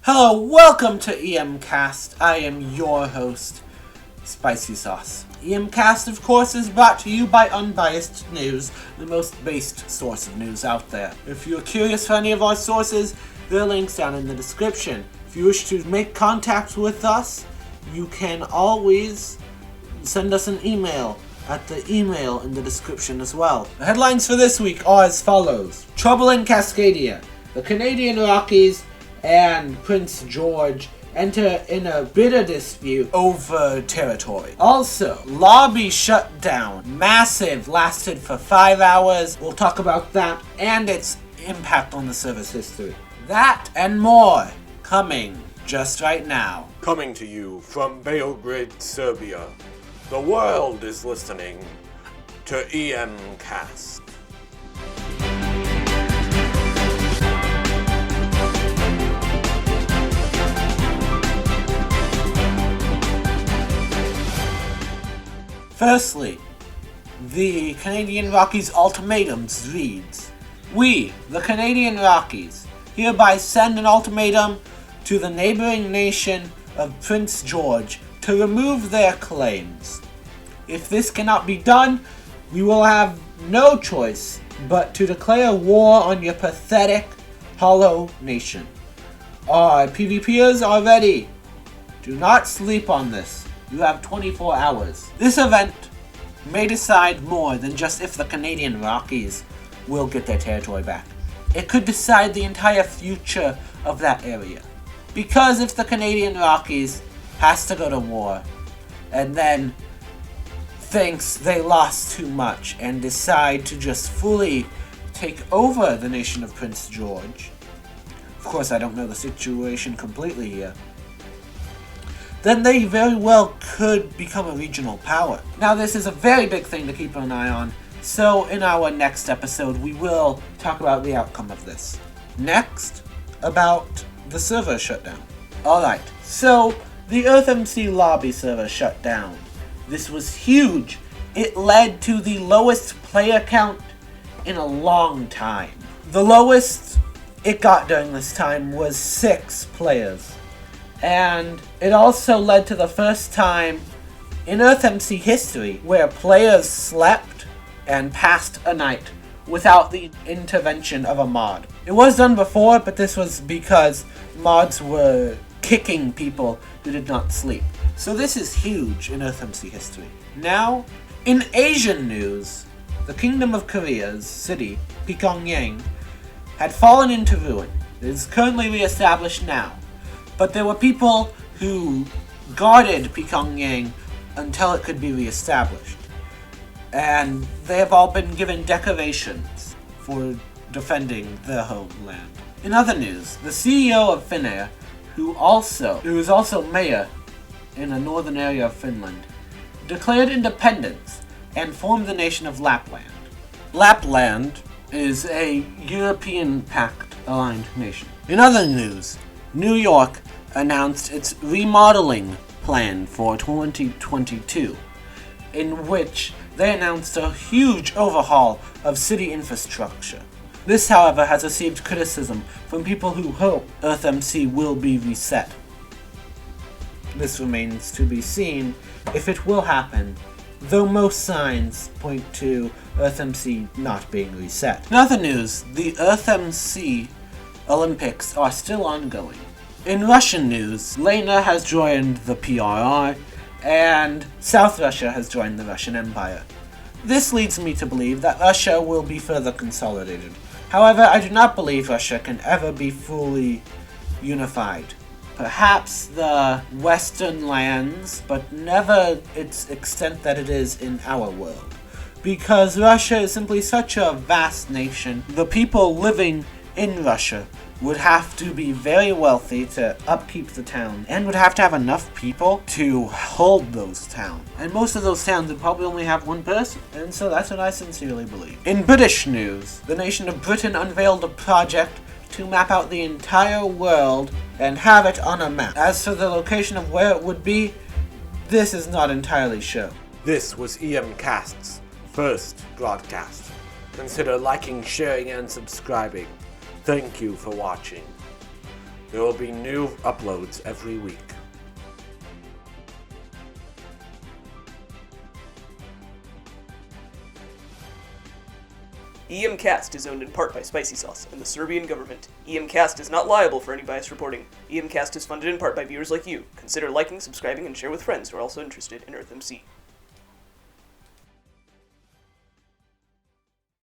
Hello, welcome to EMCast. I am your host, SpicySauce. EMCast, of course, is brought to you by Unbiased News, the most based source of news out there. If you're curious for any of our sources, there are links down in the description. If you wish to make contact with us, you can always send us an email at the email in the description as well. The headlines for this week are as follows. Trouble in Cascadia. The Canadian Rockies and Prince George enter in a bitter dispute over territory. Also, lobby shutdown. Massive, lasted for 5 hours. We'll talk about that and its impact on the server's history. That and more coming just right now. Coming to you from Belgrade, Serbia. The world is listening to EMCast. Firstly, the Canadian Rockies ultimatums reads, "We, the Canadian Rockies, hereby send an ultimatum to the neighboring nation of Prince George to remove their claims. If this cannot be done, we will have no choice but to declare war on your pathetic, hollow nation. Our PvPers are ready. Do not sleep on this. You have 24 hours. This event may decide more than just if the Canadian Rockies will get their territory back. It could decide the entire future of that area. Because if the Canadian Rockies has to go to war and then thinks they lost too much and decide to just fully take over the nation of Prince George, of course I don't know the situation completely here, then they very well could become a regional power. Now this is a very big thing to keep an eye on, so in our next episode we will talk about the outcome of this. Next, about the server shutdown. Alright, so the EarthMC lobby server shut down. This was huge. It led to the lowest player count in a long time. The lowest it got during this time was 6 players. And it also led to the first time in EarthMC history where players slept and passed a night without the intervention of a mod. It was done before, but this was because mods were kicking people who did not sleep. So this is huge in EarthMC history. Now, in Asian news, the Kingdom of Korea's city, Pyongyang, had fallen into ruin. It is currently re-established now. But there were people who guarded Pyongyang until it could be re-established. And they have all been given decorations for defending their homeland. In other news, the CEO of Finnair, who is also mayor in a northern area of Finland, declared independence and formed the nation of Lapland. Lapland is a European Pact-aligned nation. In other news, New York announced its remodeling plan for 2022, in which they announced a huge overhaul of city infrastructure. This, however, has received criticism from people who hope EarthMC will be reset. This remains to be seen if it will happen, though most signs point to EarthMC not being reset. In other news, the EarthMC Olympics are still ongoing. In Russian news, Lena has joined the PRR, and South Russia has joined the Russian Empire. This leads me to believe that Russia will be further consolidated. However, I do not believe Russia can ever be fully unified. Perhaps the Western lands, but never its extent that it is in our world. Because Russia is simply such a vast nation, the people living in Russia would have to be very wealthy to upkeep the town, and would have to have enough people to hold those towns. And most of those towns would probably only have one person, and so that's what I sincerely believe. In British news, the nation of Britain unveiled a project to map out the entire world and have it on a map. As for the location of where it would be, this is not entirely sure. This was EMCast's first broadcast. Consider liking, sharing, and subscribing. Thank you for watching. There will be new uploads every week. EMCast is owned in part by SpicySauce and the Serbian Government. EMCast is not liable for any biased reporting. EMCast is funded in part by viewers like you. Consider liking, subscribing, and share with friends who are also interested in EarthMC.